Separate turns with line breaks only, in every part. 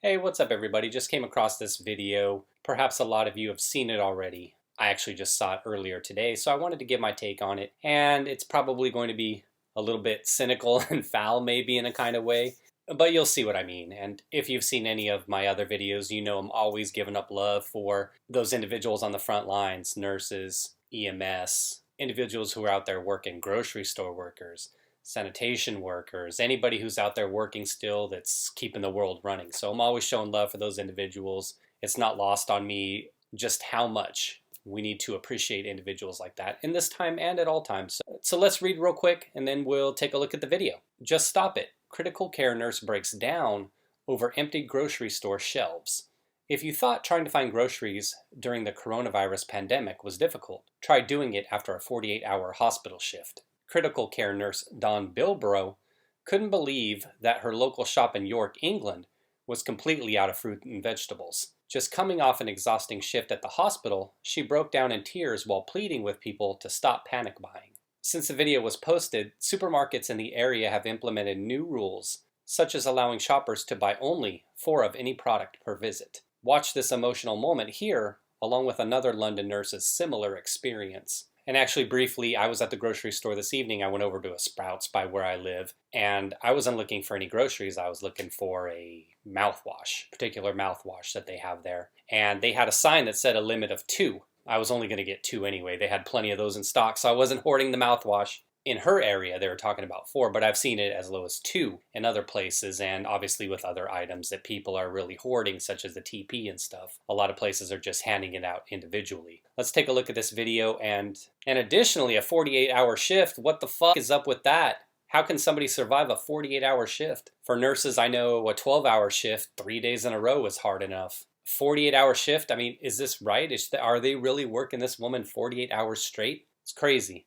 Hey, what's up everybody? Just came across this video. Perhaps a lot of you have seen it already. I actually just saw it earlier today, so I wanted to give my take on it. And it's probably going to be a little bit cynical and foul maybe in a kind of way, but you'll see what I mean. And if you've seen any of my other videos, you know I'm always giving up love for those individuals on the front lines, nurses, EMS, individuals who are out there working, grocery store workers, sanitation workers, anybody who's out there working still that's keeping the world running. So I'm always showing love for those individuals. It's not lost on me just how much we need to appreciate individuals like that in this time and at all times. So let's read real quick and then we'll take a look at the video. Just stop it. Critical care nurse breaks down over empty grocery store shelves. If you thought trying to find groceries during the coronavirus pandemic was difficult, try doing it after a 48-hour hospital shift. Critical care nurse Dawn Bilbrough couldn't believe that her local shop in York, England was completely out of fruit and vegetables. Just coming off an exhausting shift at the hospital, she broke down in tears while pleading with people to stop panic buying. Since the video was posted, supermarkets in the area have implemented new rules, such as allowing shoppers to buy only 4 of any product per visit. Watch this emotional moment here, along with another London nurse's similar experience. And actually, briefly, I was at the grocery store this evening. I went over to a Sprouts by where I live, and I wasn't looking for any groceries. I was looking for a mouthwash, particular mouthwash that they have there. And they had a sign that said a limit of 2. I was only going to get 2 anyway. They had plenty of those in stock, so I wasn't hoarding the mouthwash. In her area, they were talking about 4, but I've seen it as low as 2 in other places, and obviously with other items that people are really hoarding, such as the TP and stuff. A lot of places are just handing it out individually. Let's take a look at this video, and additionally, a 48-hour shift. What the fuck is up with that? How can somebody survive a 48-hour shift? For nurses, I know a 12-hour shift, 3 days in a row is hard enough. 48-hour shift, I mean, is this right? Are they really working this woman 48 hours straight? It's crazy.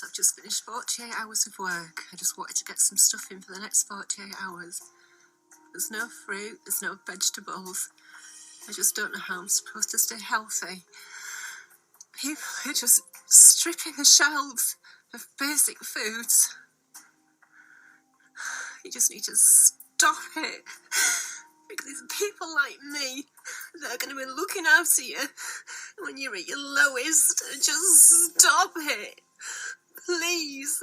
I've just finished 48 hours of work. I just wanted to get some stuff in for the next 48 hours. There's no fruit, there's no vegetables. I just don't know how I'm supposed to stay healthy. People are just stripping the shelves of basic foods. You just need to stop it. Because people like me that are going to be looking after you when you're at your lowest. Just stop it. Please.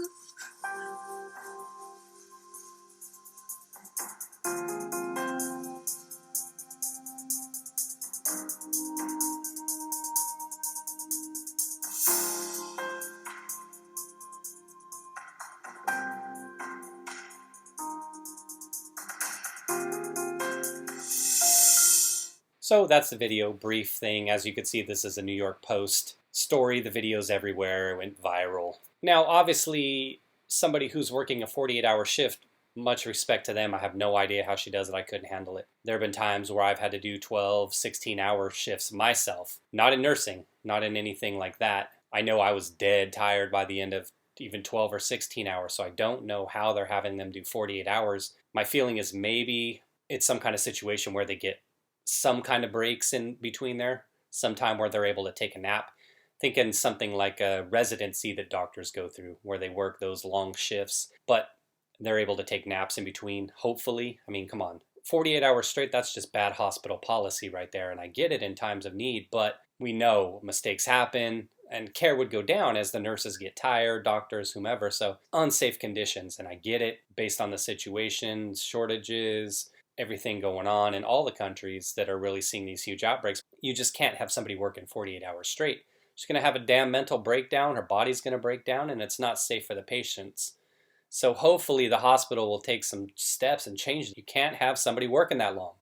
So that's the video, brief thing. As you can see, this is a New York Post story. The video's everywhere, it went viral. Now, obviously, somebody who's working a 48-hour shift, much respect to them. I have no idea how she does it. I couldn't handle it. There have been times where I've had to do 12, 16-hour shifts myself. Not in nursing, not in anything like that. I know I was dead tired by the end of even 12 or 16 hours, so I don't know how they're having them do 48 hours. My feeling is maybe it's some kind of situation where they get some kind of breaks in between there, sometime where they're able to take a nap. Thinking something like a residency that doctors go through, where they work those long shifts, but they're able to take naps in between, hopefully. I mean, come on. 48 hours straight, that's just bad hospital policy right there, and I get it in times of need, but we know mistakes happen, and care would go down as the nurses get tired, doctors, whomever, so unsafe conditions, and I get it based on the situation, shortages, everything going on in all the countries that are really seeing these huge outbreaks. You just can't have somebody working 48 hours straight. She's going to have a damn mental breakdown, her body's going to break down, and it's not safe for the patients. So hopefully the hospital will take some steps and change it. You can't have somebody working that long.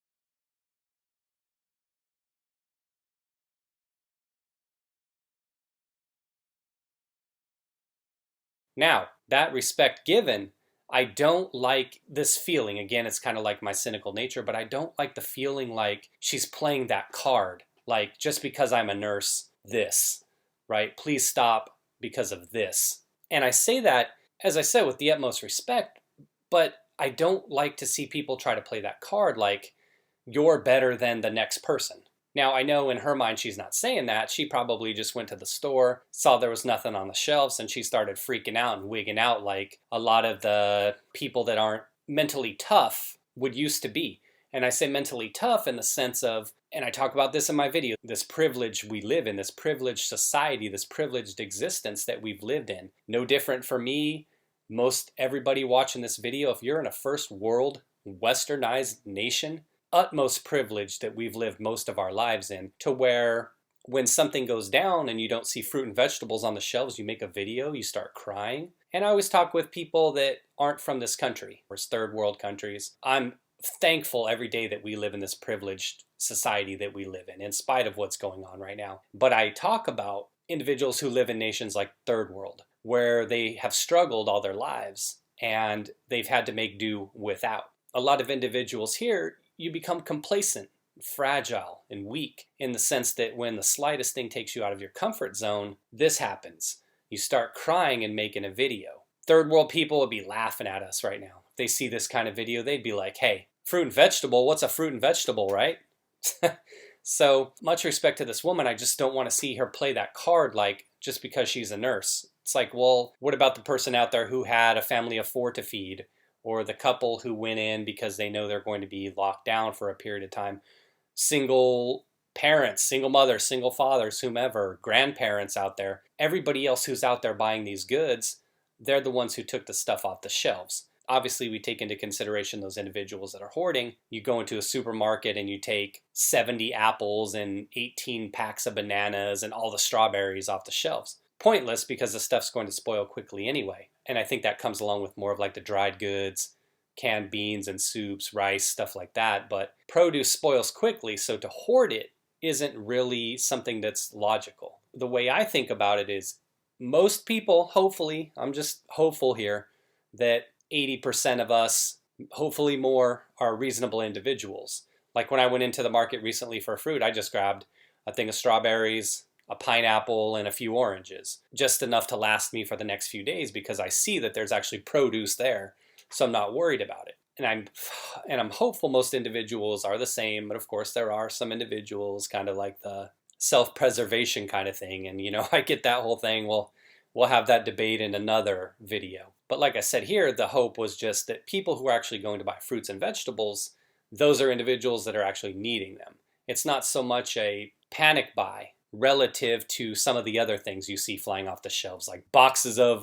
Now, that respect given, I don't like this feeling. Again, it's kind of like my cynical nature, but I don't like the feeling like she's playing that card. Like, just because I'm a nurse, this, right? Please stop because of this. And I say that, as I said, with the utmost respect, but I don't like to see people try to play that card like you're better than the next person. Now, I know in her mind she's not saying that. She probably just went to the store, saw there was nothing on the shelves, and she started freaking out and wigging out like a lot of the people that aren't mentally tough would used to be. And I say mentally tough in the sense of, and I talk about this in my video, this privilege we live in, this privileged society, this privileged existence that we've lived in. No different for me, most everybody watching this video, if you're in a first world westernized nation, utmost privilege that we've lived most of our lives in, to where when something goes down and you don't see fruit and vegetables on the shelves, you make a video, you start crying. And I always talk with people that aren't from this country, or third world countries. I'm thankful every day that we live in this privileged society that we live in spite of what's going on right now. But I talk about individuals who live in nations like third world, where they have struggled all their lives and they've had to make do without. A lot of individuals here, you become complacent, fragile, and weak in the sense that when the slightest thing takes you out of your comfort zone, this happens. You start crying and making a video. Third world people would be laughing at us right now. If they see this kind of video, they'd be like, hey, fruit and vegetable, what's a fruit and vegetable, right? So much respect to this woman. I just don't want to see her play that card like just because she's a nurse. It's like, well, what about the person out there who had a family of 4 to feed? Or the couple who went in because they know they're going to be locked down for a period of time? Single parents, single mothers, single fathers, whomever, grandparents out there. Everybody else who's out there buying these goods, they're the ones who took the stuff off the shelves. Obviously, we take into consideration those individuals that are hoarding. You go into a supermarket and you take 70 apples and 18 packs of bananas and all the strawberries off the shelves. Pointless, because the stuff's going to spoil quickly anyway. And I think that comes along with more of like the dried goods, canned beans and soups, rice, stuff like that. But produce spoils quickly, so to hoard it isn't really something that's logical. The way I think about it is most people, hopefully, I'm just hopeful here, that 80% of us, hopefully more, are reasonable individuals. Like when I went into the market recently for fruit, I just grabbed a thing of strawberries, a pineapple, and a few oranges. Just enough to last me for the next few days because I see that there's actually produce there, so I'm not worried about it. And I'm hopeful most individuals are the same, but of course there are some individuals kind of like the self-preservation kind of thing. And I get that whole thing. We'll have that debate in another video. But like I said here, the hope was just that people who are actually going to buy fruits and vegetables, those are individuals that are actually needing them. It's not so much a panic buy relative to some of the other things you see flying off the shelves, like boxes of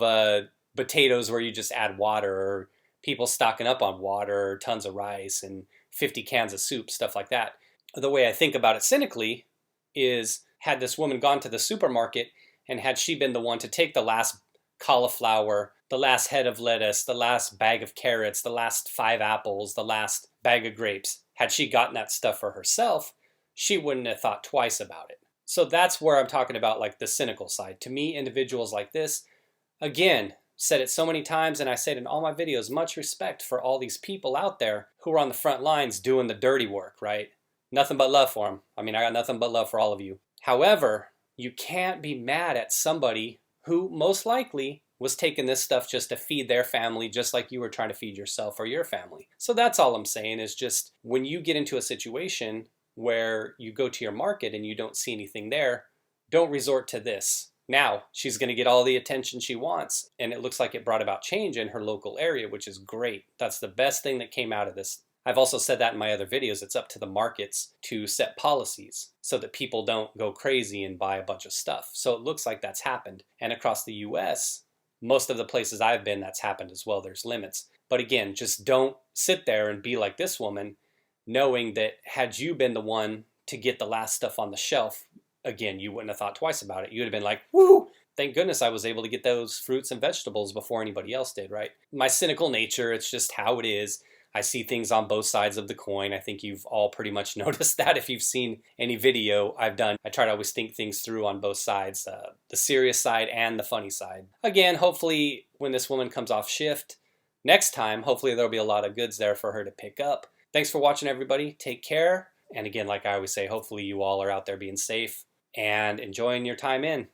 potatoes where you just add water, or people stocking up on water, or tons of rice and 50 cans of soup, stuff like that. The way I think about it cynically is, had this woman gone to the supermarket and had she been the one to take the last cauliflower, the last head of lettuce, the last bag of carrots, the last 5 apples, the last bag of grapes, had she gotten that stuff for herself, she wouldn't have thought twice about it. So that's where I'm talking about like the cynical side. To me, individuals like this, again, said it so many times and I say it in all my videos, much respect for all these people out there who are on the front lines doing the dirty work, right? Nothing but love for them. I mean, I got nothing but love for all of you. However, you can't be mad at somebody who most likely was taking this stuff just to feed their family, just like you were trying to feed yourself or your family. So that's all I'm saying, is just when you get into a situation where you go to your market and you don't see anything there, don't resort to this. Now she's going to get all the attention she wants, and it looks like it brought about change in her local area, which is great. That's the best thing that came out of this. I've also said that in my other videos. It's up to the markets to set policies so that people don't go crazy and buy a bunch of stuff. So it looks like that's happened. And across the US, most of the places I've been, that's happened as well. There's limits. But again, just don't sit there and be like this woman, knowing that had you been the one to get the last stuff on the shelf, again, you wouldn't have thought twice about it. You would have been like, woo, thank goodness I was able to get those fruits and vegetables before anybody else did, right? My cynical nature, it's just how it is. I see things on both sides of the coin. I think you've all pretty much noticed that if you've seen any video I've done. I try to always think things through on both sides, the serious side and the funny side. Again, hopefully when this woman comes off shift next time, hopefully there'll be a lot of goods there for her to pick up. Thanks for watching, everybody. Take care. And again, like I always say, hopefully you all are out there being safe and enjoying your time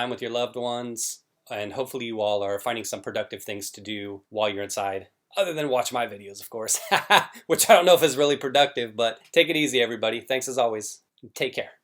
with your loved ones. And hopefully you all are finding some productive things to do while you're inside. Other than watch my videos, of course, which I don't know if is really productive, but take it easy, everybody. Thanks as always. Take care.